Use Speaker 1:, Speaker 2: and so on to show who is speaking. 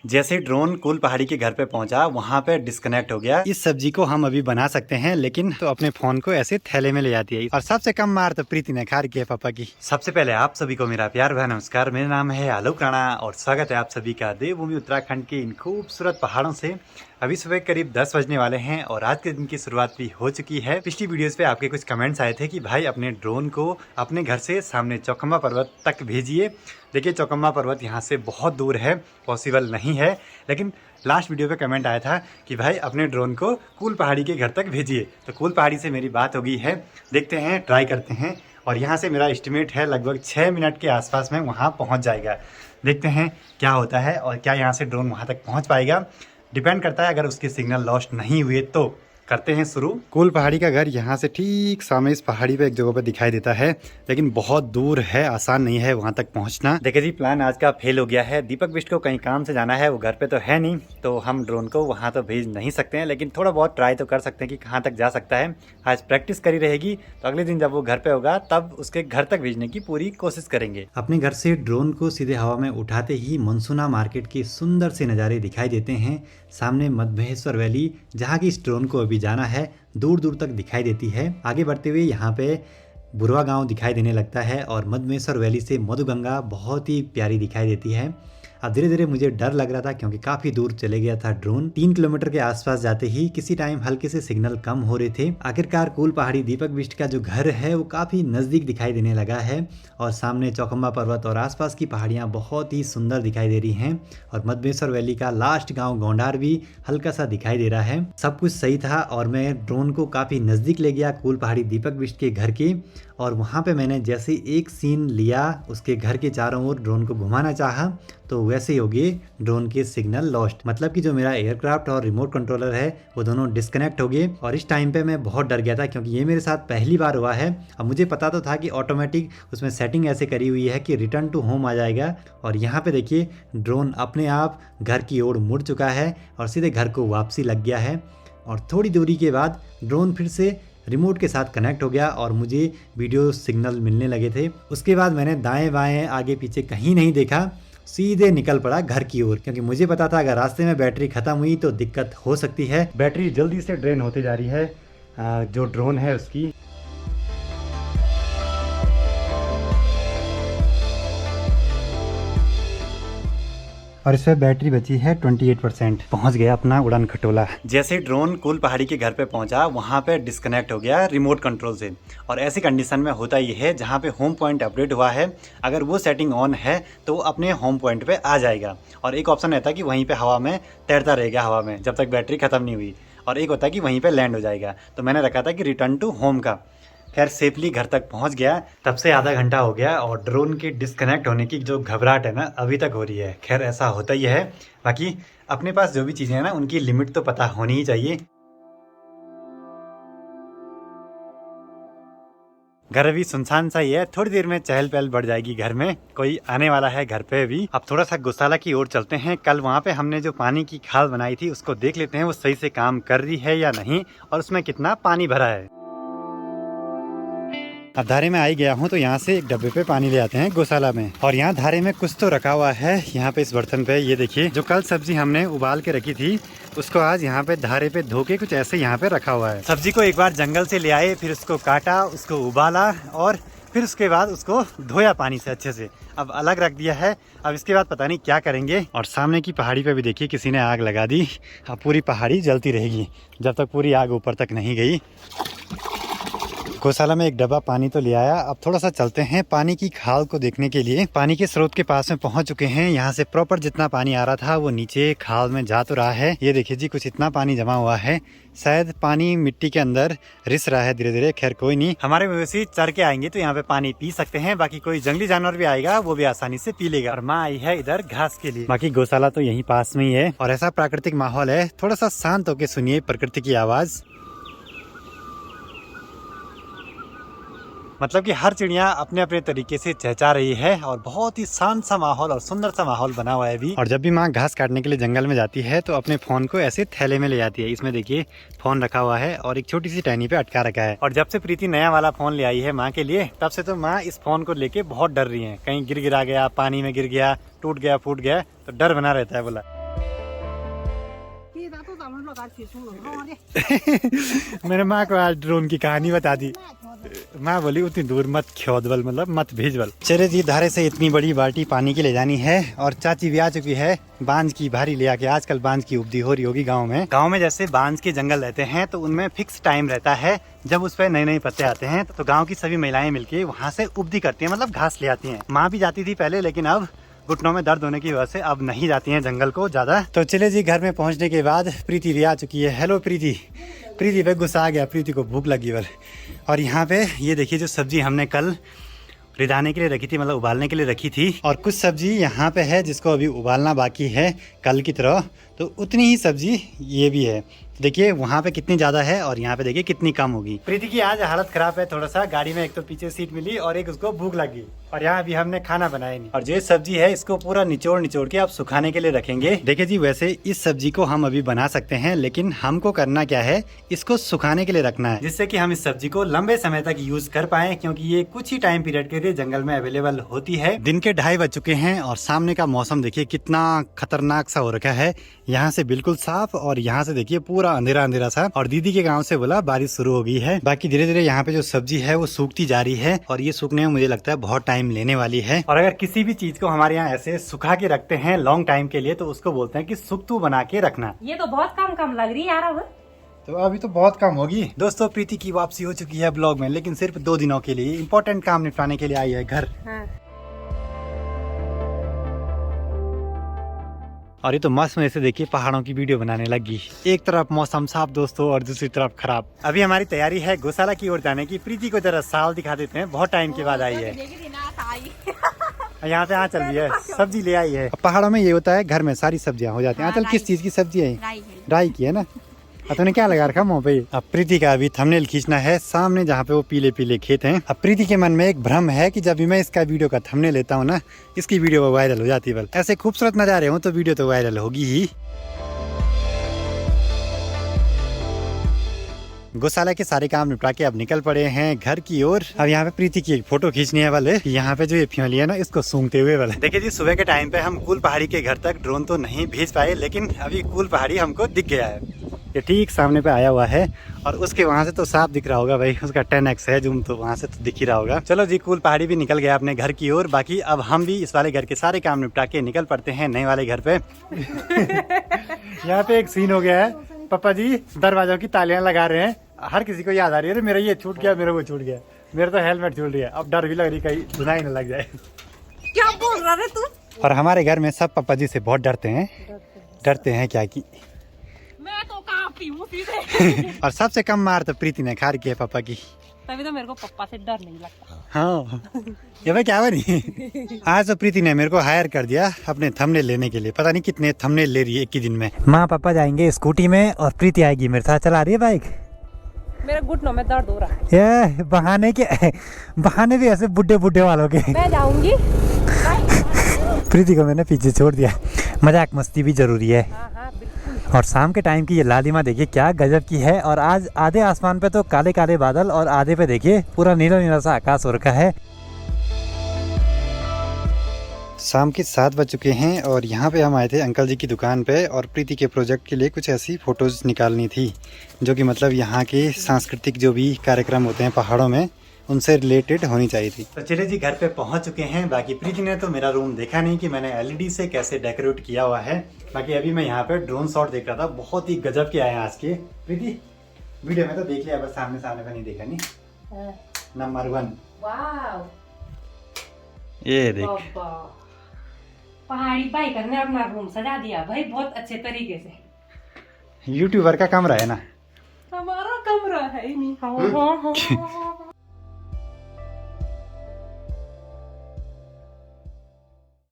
Speaker 1: जैसे ड्रोन कुल पहाड़ी के घर पे पहुंचा वहां पे डिस्कनेक्ट हो गया। इस सब्जी को हम अभी बना सकते हैं, लेकिन तो अपने फोन को ऐसे थैले में ले जाती है। और सबसे कम मार तो प्रीति ने खा रखी है पापा की। सबसे पहले आप सभी को मेरा प्यार भरा नमस्कार। मेरा नाम है आलोक राणा और स्वागत है आप सभी का देवभूमि उत्तराखंड के इन खूबसूरत पहाड़ों से। अभी सुबह करीब 10 बजने वाले हैं और आज के दिन की शुरुआत भी हो चुकी है। पिछली वीडियोस पे आपके कुछ कमेंट्स आए थे कि भाई अपने ड्रोन को अपने घर से सामने चौखम्बा पर्वत तक भेजिए। देखिए चौखम्बा पर्वत यहाँ से बहुत दूर है, पॉसिबल नहीं है, लेकिन लास्ट वीडियो पे कमेंट आया था कि भाई अपने ड्रोन को कुल पहाड़ी के घर तक भेजिए। तो कुल पहाड़ी से मेरी बात हो गई है, देखते हैं, ट्राई करते हैं। और यहाँ से मेरा एस्टिमेट है लगभग 6 मिनट के आसपास में वहाँ पहुँच जाएगा। देखते हैं क्या होता है और क्या यहाँ से ड्रोन वहाँ तक पहुँच पाएगा। डिपेंड करता है, अगर उसके सिग्नल लॉस्ट नहीं हुए तो करते हैं शुरू। कुल पहाड़ी का घर यहाँ से ठीक सामने इस पहाड़ी पे एक जगह पे दिखाई देता है, लेकिन बहुत दूर है, आसान नहीं है वहाँ तक पहुँचना। देखिए जी, प्लान आज का फेल हो गया है। दीपक बिष्ट को कहीं काम से जाना है, वो घर पे तो है नहीं, तो हम ड्रोन को वहाँ तो भेज नहीं सकते हैं, लेकिन थोड़ा बहुत ट्राई तो कर सकते हैं कि कहाँ तक जा सकता है। आज प्रैक्टिस करी रहेगी, तो अगले दिन जब वो घर पे होगा तब उसके घर तक भेजने की पूरी कोशिश करेंगे। अपने घर से ड्रोन को सीधे हवा में उठाते ही मनसुना मार्केट के सुंदर से नज़ारे दिखाई देते हैं। सामने मधमहेश्वर वैली, जहाँ की इस ड्रोन को अभी जाना है, दूर दूर तक दिखाई देती है। आगे बढ़ते हुए यहाँ पे बुरवा गांव दिखाई देने लगता है और मधमेश्वर वैली से मधुगंगा बहुत ही प्यारी दिखाई देती है। अब धीरे धीरे मुझे डर लग रहा था क्योंकि काफी दूर चले गया था ड्रोन। 3 किलोमीटर के आसपास जाते ही किसी टाइम हल्के से सिग्नल कम हो रहे थे। आखिरकार कुल पहाड़ी दीपक बिष्ट का जो घर है वो काफी नजदीक दिखाई देने लगा है और सामने चौखम्बा पर्वत और आसपास की पहाड़ियां बहुत ही सुंदर दिखाई दे रही हैं और मधमेश्वर वैली का लास्ट गाँव गौंडार भी हल्का सा दिखाई दे रहा है। सब कुछ सही था और मैं ड्रोन को काफी नजदीक ले गया कुल पहाड़ी दीपक बिष्ट के घर के। और वहाँ पे मैंने जैसे एक सीन लिया, उसके घर के चारों ओर ड्रोन को घुमाना चाहा, तो वैसे ही हो गए ड्रोन के सिग्नल लॉस्ट। मतलब कि जो मेरा एयरक्राफ्ट और रिमोट कंट्रोलर है वो दोनों डिस्कनेक्ट हो गए। और इस टाइम पे मैं बहुत डर गया था क्योंकि ये मेरे साथ पहली बार हुआ है। अब मुझे पता तो था कि ऑटोमेटिक उसमें सेटिंग ऐसे करी हुई है कि रिटर्न टू होम आ जाएगा। और यहाँ पे देखिए ड्रोन अपने आप घर की ओर मुड़ चुका है और सीधे घर को वापसी लग गया है। और थोड़ी दूरी के बाद ड्रोन फिर से रिमोट के साथ कनेक्ट हो गया और मुझे वीडियो सिग्नल मिलने लगे थे। उसके बाद मैंने दाएं बाएं आगे पीछे कहीं नहीं देखा, सीधे निकल पड़ा घर की ओर, क्योंकि मुझे पता था अगर रास्ते में बैटरी खत्म हुई तो दिक्कत हो सकती है। बैटरी जल्दी से ड्रेन होती जा रही है जो ड्रोन है उसकी। और इस पर बैटरी बची है 28%। पहुंच गया अपना उड़ान खटोला। जैसे ड्रोन कुल पहाड़ी के घर पे पहुंचा वहां पे डिस्कनेक्ट हो गया रिमोट कंट्रोल से। और ऐसी कंडीशन में होता ये है जहां पे होम पॉइंट अपडेट हुआ है, अगर वो सेटिंग ऑन है तो अपने होम पॉइंट पे आ जाएगा। और एक ऑप्शन रहता है कि वहीं पे हवा में तैरता रहेगा हवा में जब तक बैटरी खत्म नहीं हुई, और एक होता है कि वहीं पर लैंड हो जाएगा। तो मैंने रखा था कि रिटर्न टू होम का। खैर सेफली घर तक पहुंच गया। तब से आधा घंटा हो गया और ड्रोन के डिस्कनेक्ट होने की जो घबराहट है ना अभी तक हो रही है। खैर ऐसा होता ही है, बाकी अपने पास जो भी चीज़ें हैं ना उनकी लिमिट तो पता होनी ही चाहिए। घर अभी सुनसान सा ही है, थोड़ी देर में चहल पहल बढ़ जाएगी घर में, कोई आने वाला है घर पे भी। अब थोड़ा सा गौशाला की ओर चलते हैं। कल वहाँ पे हमने जो पानी की खाल बनाई थी उसको देख लेते हैं वो सही से काम कर रही है या नहीं और उसमें कितना पानी भरा है। अब धारे में आ ही गया हूँ तो यहाँ से एक डब्बे पे पानी ले आते हैं गौशाला में। और यहाँ धारे में कुछ तो रखा हुआ है यहाँ पे इस बर्तन पे। ये देखिए जो कल सब्जी हमने उबाल के रखी थी उसको आज यहाँ पे धारे पे धो के कुछ ऐसे यहाँ पे रखा हुआ है। सब्जी को एक बार जंगल से ले आए, फिर उसको काटा, उसको उबाला और फिर उसके बाद उसको धोया पानी से अच्छे से। अब अलग रख दिया है। अब इसके बाद पता नहीं क्या करेंगे। और सामने की पहाड़ी पे भी देखिए किसी ने आग लगा दी। अब पूरी पहाड़ी जलती रहेगी जब तक पूरी आग ऊपर तक नहीं गई। गौशाला में एक डब्बा पानी तो ले आया। अब थोड़ा सा चलते हैं पानी की खाल को देखने के लिए। पानी के स्रोत के पास में पहुंच चुके हैं। यहाँ से प्रॉपर जितना पानी आ रहा था वो नीचे खाल में जा तो रहा है। ये देखिए जी कुछ इतना पानी जमा हुआ है, शायद पानी मिट्टी के अंदर रिस रहा है धीरे धीरे। खैर कोई नहीं, हमारे मवेशी चर के आएंगे तो यहाँ पे पानी पी सकते हैं। बाकी कोई जंगली जानवर भी आएगा वो भी आसानी से पी लेगा। और माँ आई है इधर घास के लिए। बाकी गौशाला तो यहीं पास में ही है और ऐसा प्राकृतिक माहौल है, थोड़ा सा शांत होके सुनिए प्रकृति की आवाज। मतलब कि हर चिड़िया अपने अपने तरीके से चहचा रही है और बहुत ही शांत सा माहौल और सुंदर सा माहौल बना हुआ है अभी। और जब भी माँ घास काटने के लिए जंगल में जाती है तो अपने फोन को ऐसे थैले में ले जाती है। इसमें देखिए फोन रखा हुआ है और एक छोटी सी टहनी पे अटका रखा है। और जब से प्रीति नया वाला फोन ले आई है माँ के लिए, तब से तो माँ इस फोन को लेके बहुत डर रही है। कहीं गिर गिरा गया, पानी में गिर गया, टूट गया, फूट गया, तो डर बना रहता है बोला। मेरे माँ को आज ड्रोन की कहानी बता दी। माँ बोली उतनी दूर मत खोदबल, मतलब मत भेजबल। चले जी, धारे से इतनी बड़ी बाल्टी पानी की ले जानी है और चाची भी आ चुकी है बांज की भारी ले आके। आजकल बांज की उपदी हो रही होगी गांव में। गांव में जैसे बांज के जंगल रहते हैं तो उनमें फिक्स टाइम रहता है जब उस पर नए नए पत्ते आते हैं, तो गाँव की सभी महिलाएं मिलके वहाँ से उपदी करती है, मतलब घास ले आती है। माँ भी जाती थी पहले, लेकिन अब घुटनों में दर्द होने की वजह से अब नहीं जाती हैं जंगल को ज्यादा। तो चले जी, घर में पहुंचने के बाद प्रीति भी आ चुकी है। हेलो प्रीति। प्रीति पे गुस्सा आ गया, प्रीति को भूख लगी बल। और यहाँ पे ये देखिए, जो सब्जी हमने कल रिदाने के लिए रखी थी, मतलब उबालने के लिए रखी थी, और कुछ सब्जी यहाँ पे है जिसको अभी उबालना बाकी है कल की तरह। तो उतनी ही सब्जी ये भी है। देखिए वहाँ पे कितनी ज्यादा है और यहाँ पे देखिए कितनी कम होगी। प्रीति की आज हालत खराब है थोड़ा सा। गाड़ी में एक तो पीछे सीट मिली और एक उसको भूख लगी, और यहाँ अभी हमने खाना बनाया नहीं। और जो सब्जी है इसको पूरा निचोड़ के आप सुखाने के लिए रखेंगे। देखिए जी, वैसे इस सब्जी को हम अभी बना सकते हैं, लेकिन हमको करना क्या है, इसको सुखाने के लिए रखना है, जिससे कि हम इस सब्जी को लंबे समय तक यूज कर पाए, क्योंकि ये कुछ ही टाइम पीरियड के लिए जंगल में अवेलेबल होती है। दिन के 2:30 बज चुके हैं और सामने का मौसम देखिए कितना खतरनाक सा हो रखा है। यहाँ से बिल्कुल साफ और यहाँ से देखिए पूरा अंधेरा अंधेरा सा। और दीदी के गांव से बोला बारिश शुरू हो गई है। बाकी धीरे धीरे यहाँ पे जो सब्जी है वो सूखती जा रही है, और ये सूखने में मुझे लगता है बहुत टाइम लेने वाली है। और अगर किसी भी चीज को हमारे यहाँ ऐसे सुखा के रखते हैं लॉन्ग टाइम के लिए, तो उसको बोलते हैं कि सुख्तू बना के रखना।
Speaker 2: ये तो बहुत कम लग रही है यार अब।
Speaker 1: तो अभी तो बहुत कम होगी। दोस्तों, प्रीति की वापसी हो चुकी है ब्लॉग में, लेकिन सिर्फ 2 दिनों के लिए। इंपॉर्टेंट काम निपटाने के लिए आई है घर।
Speaker 2: हाँ।
Speaker 1: और ये तो मस्त में से देखिए पहाड़ों की वीडियो बनाने लगी। एक तरफ मौसम साफ दोस्तों और दूसरी तरफ खराब। अभी हमारी तैयारी है गौशाला की ओर जाने की। प्रीति को जरा साल दिखा देते हैं, बहुत टाइम के बाद आई है। यहाँ पे आंचल भी है, सब्जी ले आई है। पहाड़ों में ये होता है, घर में सारी सब्जियां हो जाती हैं। आंचल किस चीज की सब्जी है? राई की है ना। तूने क्या लगा रखा मुँह पे? अब प्रीति का अभी थंबनेल खींचना है सामने, जहाँ पे वो पीले पीले खेत हैं। अब प्रीति के मन में एक भ्रम है कि जब भी मैं इसका वीडियो का थंबनेल लेता हूँ ना, इसकी वीडियो वायरल हो जाती है। बल ऐसे खूबसूरत नजारे हो तो वीडियो तो वायरल होगी ही। गौशाला के सारे काम निपटा के अब निकल पड़े हैं घर की ओर। अब यहाँ पे प्रीति की एक फोटो खींचनी है वाले। यहाँ पे जो ये फ्योली है ना, इसको सूंघते हुए वाले। देखिए जी, सुबह के टाइम पे हम कूल पहाड़ी के घर तक ड्रोन तो नहीं भेज पाए, लेकिन अभी कूल पहाड़ी हमको दिख गया है। ये ठीक सामने पे आया हुआ है, और उसके वहाँ से तो साफ दिख रहा होगा भाई, उसका 10x है जूम, तो वहाँ से तो दिख ही रहा होगा। चलो जी, कूल पहाड़ी भी निकल गया अपने घर की ओर। बाकी अब हम भी इस वाले घर के सारे काम निपटा के निकल पड़ते हैं नए वाले घर पे। यहाँ पे एक सीन हो गया है, पापा जी दरवाजों की तालियां लगा रहे हैं। हर किसी को याद आ रही है, मेरा ये छूट गया, मेरा वो छूट गया, मेरा तो हेलमेट छूट गया। अब डर भी लग रही कहीं धुनाई न लग जाए।
Speaker 2: क्या बोल रहा है तू?
Speaker 1: और हमारे घर में सब पापा जी से बहुत डरते हैं क्या की।
Speaker 2: मैं तो काफी हूँ सीधे।
Speaker 1: और सबसे कम मार तो प्रीति ने खा रखी है पापा की,
Speaker 2: तभी तो मेरे को पापा से डर नहीं लगता।
Speaker 1: हाँ ये भाई क्या बनी। आज तो प्रीति ने मेरे को हायर कर दिया अपने थंबनेल लेने के लिए। पता नहीं कितने थंबनेल ले रही है एक ही दिन में। माँ पापा जाएंगे स्कूटी में और प्रीति आएगी मेरे साथ। चला रही है बाइक।
Speaker 2: मेरे घुटनों में दर्द हो रहा है।
Speaker 1: ये बहाने भी ऐसे बुड्ढे वालों के।
Speaker 2: मैं जाऊंगी।
Speaker 1: प्रीति को मैंने पीछे छोड़ दिया। मजाक मस्ती भी जरूरी है।
Speaker 2: हाँ, बिल्कुल।
Speaker 1: और शाम के टाइम की ये लालिमा देखिए क्या गजब की है। और आज आधे आसमान पे तो काले काले बादल और आधे पे देखिए पूरा नीला नीला सा आकाश हो रखा है। शाम के 7 बज चुके हैं और यहाँ पे हम आए थे अंकल जी की दुकान पे, और प्रीति के प्रोजेक्ट के लिए कुछ ऐसी फोटोज निकालनी थी, जो कि मतलब यहाँ के सांस्कृतिक जो भी कार्यक्रम होते हैं पहाड़ों में, उनसे रिलेटेड होनी चाहिए थी। तो चलिए जी, घर पे पहुँच चुके हैं। बाकी प्रीति ने तो मेरा रूम देखा नहीं कि मैंने LED से कैसे डेकोरेट किया हुआ है। बाकी अभी मैं यहाँ पे ड्रोन शॉट देख रहा था, बहुत ही गजब के आए हैं आज के। प्रीति वीडियो में तो देख लिया, बस सामने पे नहीं देखा। नहीं नंबर 1। ये देख,
Speaker 2: पहाड़ी बाइकर ने अपना रूम सजा दिया भाई बहुत अच्छे तरीके से।
Speaker 1: यूट्यूबर का कमरा है ना।
Speaker 2: हमारा कमरा है ही नहीं।